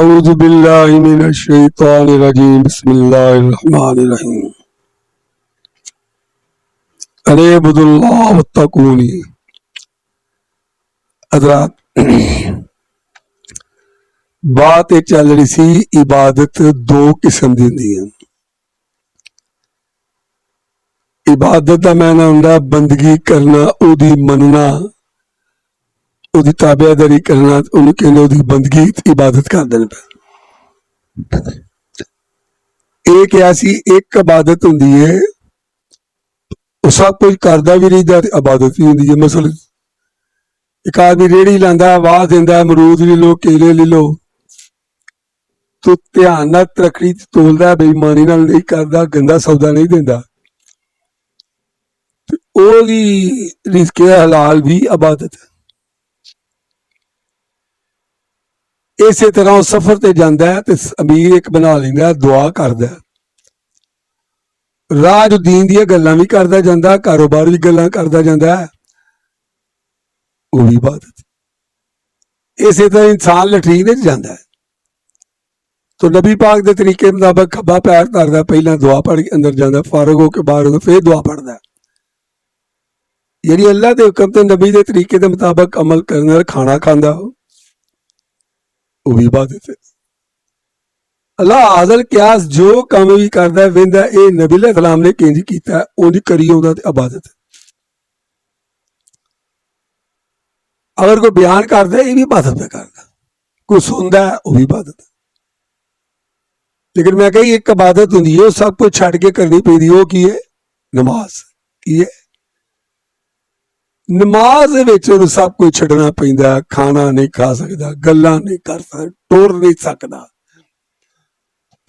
औज़ु बिल्लाहि मिनश शैतानिर रजीम बिस्मिल्लाहिर रहमानिर रहीम अनेबुदुल्लाह वत्तकूनी। हज़रात, बात ये चल रही सी इबादत दो किस्म दी हुंदी है। इबादत का मैना हुंदा बंदगी करना, उहदी मनना, उहदी ताबेदारी करना, उहनूं कहंदे उहदी बंदगी इबादत करदे ने। एक ऐसी एक इबादत हुंदी है, वो सब कुछ करदा भी रहिंदा ते इबादत भी हुंदी है। मसलन एक आदमी रेहड़ी लांदा, आवाज देंदा अमरूद ले लो, केले ले लो, तो ध्यान नाल तरक्की तोलदा, बेईमानी नाल नहीं करदा, गंदा सौदा नहीं देंदा, ओहदी रिज़्क़ हलाल भी इबादत है। इसे तरह वो सफर ते जांदा है ते अमीर एक बना लैंदा, दुआ करदा, राह च दीन दी गल्लां भी करदा जांदा, कारोबार भी गल्लां करदा जांदा, वो भी इबादत। इसे तरह इंसान लैट्रीन च जांदा है तो नबी पाक के तरीके मुताबिक खब्बा पैर धरदा, पहला दुआ पढ़ के अंदर जांदा, फारग होकर बाहर फिर दुआ पढ़दा। यानी अल्लाह के हुक्म ते नबी के तरीके के मुताबिक अमल करने वाला खाना खांदा, वो भी इबादत है। अल्लाह हाज़ल क्यास जो काम भी करदा वेंदा, ये नबी अलैहिस्सलाम ने किंज कीता, उंज करी आउंदा ते इबादत है। अगर कोई बयान करदा, ये भी इबादत पे करदा, कोई सुनदा है, वो भी इबादत है। लेकिन मैं कही एक इबादत हुंदी है, सब कुछ छड्ड के करनी पैंदी, वो की है? नमाज। की है? नमाज विच सब कुछ छड्डना पैंदा, खाना नहीं खा सकदा, गल्लां नहीं कर सकदा, टुर नहीं सकदा,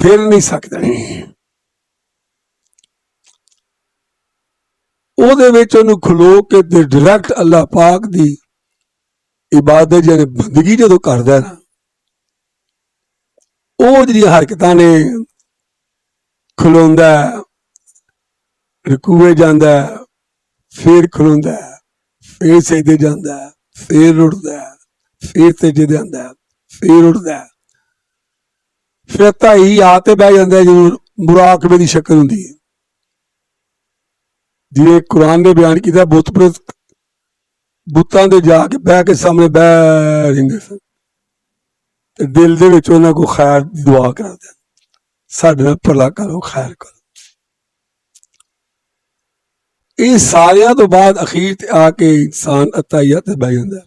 फिर नहीं सकदा। ਉਹਦੇ ਵਿੱਚ ਉਹਨੂੰ ਖਲੋ ਕੇ ਤੇ ਡਾਇਰੈਕਟ ਅੱਲਾਹ ਪਾਕ ਦੀ ਇਬਾਦਤ ਜਾਨੀ ਬੰਦਗੀ ਜਦੋਂ ਕਰਦਾ ਨਾ, ਉਹ ਜਿਹੜੀ ਹਰਕਤਾਂ ਨੇ, ਖਲੋਂਦਾ, ਰਕੂਏ ਜਾਂਦਾ, ਫਿਰ ਖਲੋਂਦਾ, फिर सजदे जांदा, फिर उठदा, फिर सजदे आंदा, फिर उठदा, फिर ताई आते बह जांदा, जरूर मुराकबे की शक्ल हुंदी है। जिवें कुरान ने बयान किया, बुत परस्त बुतां दे जाके बह के सामने बह रहिंदे सन ते दिल दे विच उहनां को खैर दी दुआ करदे, साडे नाल भला करो, खैर करो। ये सारियां तो बाद अखीर ते आके इंसान अताहियत ते बह जांदा।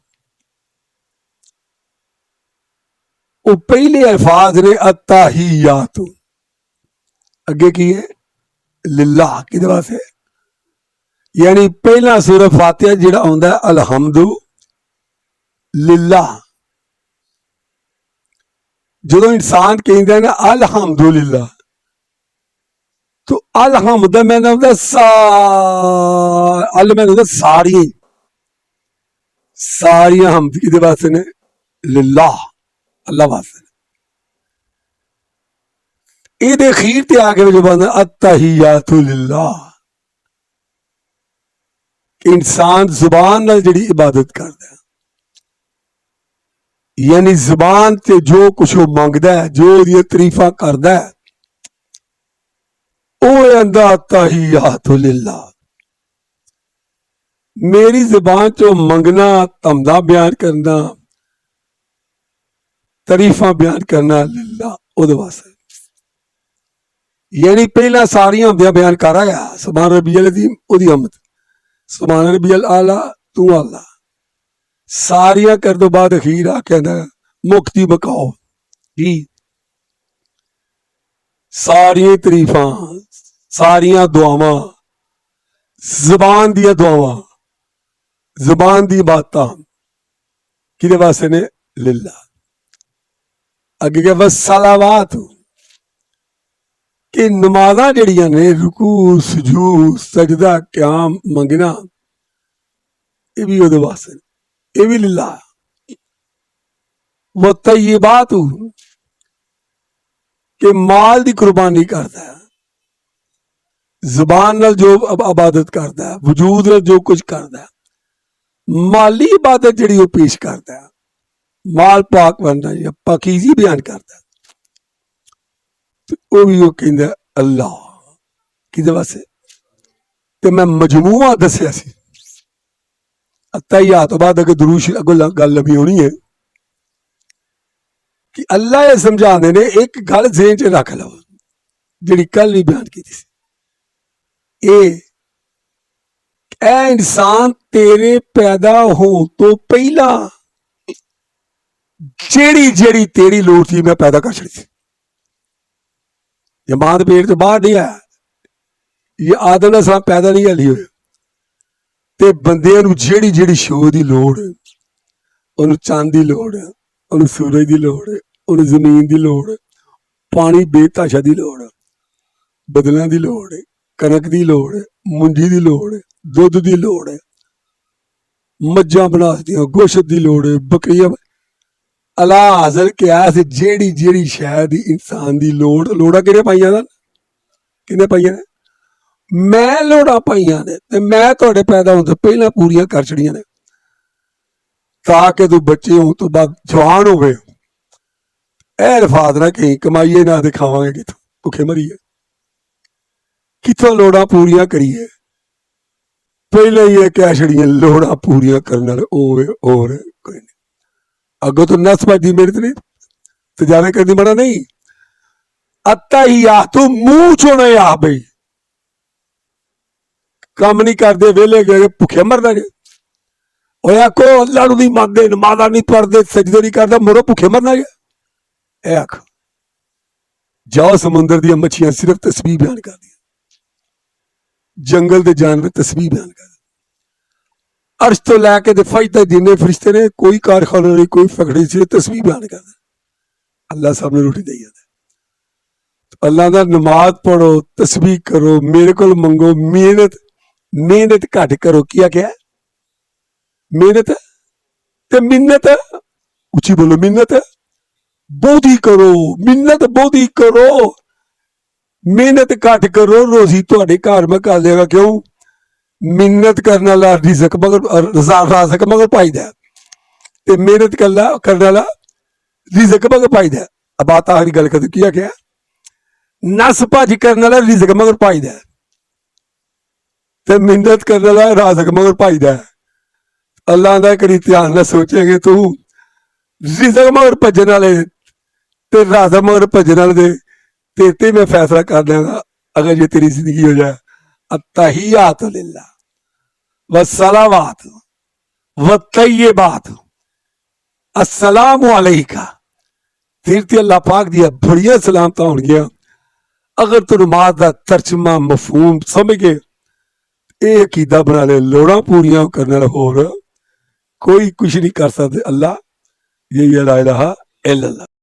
वो पहले अल्फाज ने अत्ताहियात, अगे की है? लिल्लाह। किहदे वास्ते? यानी पहला सूरह फातिहा जिहड़ा आउंदा है अलहम्दु लिल्लाह। जदों इंसान कहंदा ना अलहम्दुलिल्लाह, तो अलहम्द मैंने होता अल मैंने होता सारियां हमद किहदे वास्ते ने? लिल्लाह, अल्लाह वास्ते। इहदे अखीर ते आके जो बंदा अत्तहियातु लिल्लाह, इंसान जुबान नाल जिहड़ी इबादत करदा है, यानी जुबान ते जो कुछ वो मंगदा है, जो ओहदी तरीफां करदा है, अत्तहियातु लिल्लाह। मेरी जुबान चो मंगना, तमदा बयान करना, तरीफा बयान करना लिल्लाह, उहदे वास्ते। यानी पहला सारियां हमदियां बयान कर आया, सुभान रब्बियल अज़ीम, उहदी हमद, सुभान रब्बियल आला, तू अल्लाह, सारियां कर दो बाद अखीर आके मुक्ति बकाओ की सारियां तरीफां, सारियां दुआवां, जुबान दियां दुआवां, जुबान दी बातां किहदे वास्ते ने? लिल्लाह। अगे क्या बस सलावात, कि नमाज़ां जिहड़ियां ने, रुकू सुजूद सजदा क़याम मंगना, ये भी उहदे वास्ते, ये भी लिल्लाह। व तय्यबात, कि माल दी कुर्बानी करदा है, जुबान नाल जो इबादत करदा है, वजूद नाल जो कुछ करदा है, माली इबादत जिहड़ी वो पेश करदा है, ਮਾਲ ਪਾਕ ਬਣਨਾ ਜੀ ਪਾਕੀਜ਼ੀ ਬਿਆਨ ਕਰਦਾ ਤੇ ਉਹ ਵੀ ਉਹ ਕਹਿੰਦਾ ਅੱਲਾ ਕਿਹਦੇ ਵਾਸਤੇ ਤੇ ਮੈਂ ਮਜਮੂਆ ਦੱਸਿਆ ਸੀ ਅਤਹਿਯਾਤ ਤੋਂ ਬਾਅਦ ਅगर ਦਰੂਦ ਸ਼ਰੀਫ ਅੱਗੋਂ ਗੱਲ ਲੰਬੀ ਹੋਣੀ ਹੈ ਕਿ ਅੱਲਾ ਇਹ ਸਮਝਾਉਂਦੇ ਨੇ ਇੱਕ ਗੱਲ ਜ਼ਿਹਨ 'ਚ ਰੱਖ ਲਓ ਜਿਹੜੀ ਕੱਲ ਵੀ ਬਿਆਨ ਕੀਤੀ ਸੀ ਇਹ ਇਨਸਾਨ ਤੇਰੇ ਪੈਦਾ ਹੋਣ ਤੋਂ ਪਹਿਲਾਂ ਜਿਹੜੀ ਤੇਰੀ ਲੋੜ ਸੀ ਮੈਂ ਪੈਦਾ ਕਰ ਛੱਡੀ ਸੀ ਇਹ ਮਾਂ ਦੇ ਪੇਟ ਤੋਂ ਬਾਹਰ ਨਹੀਂ ਆਇਆ ਇਹ ਆਦਮ ਦਾ ਸਲਾਮ ਪੈਦਾ ਨਹੀਂ ਹਲੀ ਹੋਇਆ ਤੇ ਬੰਦਿਆਂ ਨੂੰ ਜਿਹੜੀ ਸ਼ੋਅ ਦੀ ਲੋੜ ਹੈ ਉਹਨੂੰ ਚੰਦ ਦੀ ਲੋੜ ਹੈ ਉਹਨੂੰ ਸੂਰਜ ਦੀ ਲੋੜ ਹੈ ਉਹਨੂੰ ਜ਼ਮੀਨ ਦੀ ਲੋੜ ਹੈ ਪਾਣੀ ਬੇਤਾਸ਼ਾ ਦੀ ਲੋੜ ਹੈ ਬਦਲਾਂ ਦੀ ਲੋੜ ਹੈ ਕਣਕ ਦੀ ਲੋੜ ਹੈ ਮੁੰਜੀ ਦੀ ਲੋੜ ਹੈ ਦੁੱਧ ਦੀ ਲੋੜ ਹੈ ਮੱਝਾਂ ਬਣਾਉਂਦੀਆਂ ਗੋਸ਼ਤ ਦੀ ਲੋੜ ਹੈ ਬੱਕਰੀਆਂ ਅੱਲਾ ਹਾਜ਼ਰ ਕਿਹਾ ਸੀ ਜਿਹੜੀ ਸ਼ੈ ਦੀ ਇਨਸਾਨ ਦੀ ਲੋੜਾਂ ਕਿਹਨੇ ਪਾਈਆਂ ਨੇ ਕਿਹਨੇ ਪਾਈਆਂ ਨੇ ਮੈਂ ਲੋੜਾਂ ਪਾਈਆਂ ਨੇ ਤੇ ਮੈਂ ਤੁਹਾਡੇ ਪੈਦਾ ਹੋਣ ਤੋਂ ਪਹਿਲਾਂ ਪੂਰੀਆਂ ਕਰ ਛੜੀਆਂ ਨੇ ਤਾਂ ਕਿ ਤੂੰ ਬੱਚੇ ਹੋਣ ਤੋਂ ਬਾਅਦ ਜਵਾਨ ਹੋਵੇ ਇਹ ਅਲਫਾਜ਼ ਨਾ ਕਹੀਂ ਕਮਾਈਏ ਨਾ ਤੇ ਖਾਵਾਂਗੇ ਕਿੱਥੋਂ ਭੁੱਖੇ ਮਰੀਏ ਕਿੱਥੋਂ ਲੋੜਾਂ ਪੂਰੀਆਂ ਕਰੀਏ ਪਹਿਲਾਂ ਹੀ ਇਹ ਕਹਿ ਛੜੀਆਂ ਲੋੜਾਂ ਪੂਰੀਆਂ ਕਰਨ ਵਾਲੇ ਹੋਰ ਕੋਈ ਨਹੀਂ ਅੱਗੋਂ ਤੋਂ ਨਸ ਭੱਜੀ ਮੇਰੇ ਤੇ ਨਹੀਂ ਤਜਾਵੇ ਕਰਦੀ ਮੜਾ ਨਹੀਂ ਅਤਹਿਯਾਤ ਤੂੰ ਮੂੰਹ ਚੋਂ ਆ ਬਈ ਕੰਮ ਨਹੀਂ ਕਰਦੇ ਵਿਹਲੇ ਗਏ ਭੁੱਖੇ ਮਰਦਾ ਜੇ ਓਏ ਆਖੋ ਅੱਲਾ ਨੂੰ ਨਹੀਂ ਮੰਨਦੇ ਨਮਾਜ਼ਾਂ ਨਹੀਂ ਪੜ੍ਹਦੇ ਸਜਦੇ ਨਹੀਂ ਕਰਦਾ ਮਰੋ ਭੁੱਖੇ ਮਰਨਾ ਜੇ ਇਹ ਆਖ ਜਾਓ ਸਮੁੰਦਰ ਦੀਆਂ ਮੱਛੀਆਂ ਸਿਰਫ ਤਸਬੀਹ ਬਿਆਨ ਕਰਦੀਆਂ ਜੰਗਲ ਦੇ ਜਾਨਵਰ ਤਸਬੀਹ ਬਿਆਨ ਕਰਦੇ अर्श तो लैके ते फज तक जिन्ने फरिश्ते ने कोई कारखाना नहीं कोई फकड़ी से तस्वीर बयान करता अल्लाह सामने रोटी दे जाता अल्लाह का नमाज पढ़ो तस्वीर करो मेरे को मंगो मेहनत घट करो क्या मेहनत ते मिन्नत उची बोलो मिन्नत बहुती करो मिन्नत बहुती करो मेहनत घट करो रोजी थोड़े घर में कर देगा क्यों मिन्नत करने वाला रिज़्क मगर राज़क मगर पाईदा ते मेहनत करने वाला रिज़्क मगर पाईदा अब बात आखिरी गल कर क्या नस भज करने वाला रिज़्क मगर पाईदा ते मिन्नत करने वाला राज़क मगर पाईदा अल्लाह दा करी ध्यान नाल सोचेंगे तू रिज़्क मगर भजन वाले ते राज़क मगर भजन वाले दे ते मैं फैसला कर लेंगा अगर ये तेरी जिंदगी हो जाए अत्तहियात लिल्लाह वस्सलावात वत्तय्यिबात अस्सलामु अलैका फिर ते अल्लाह पाक दिया बड़िया सलामतां होणगियां अगर तू नमाज दा तर्जमा मफहूम समझ गए ये अकीदा बना ले लोड़ां पूरियां करने वाला होर कोई कुछ नहीं कर सकते अल्लाह ये ला इलाहा इल्लल्लाह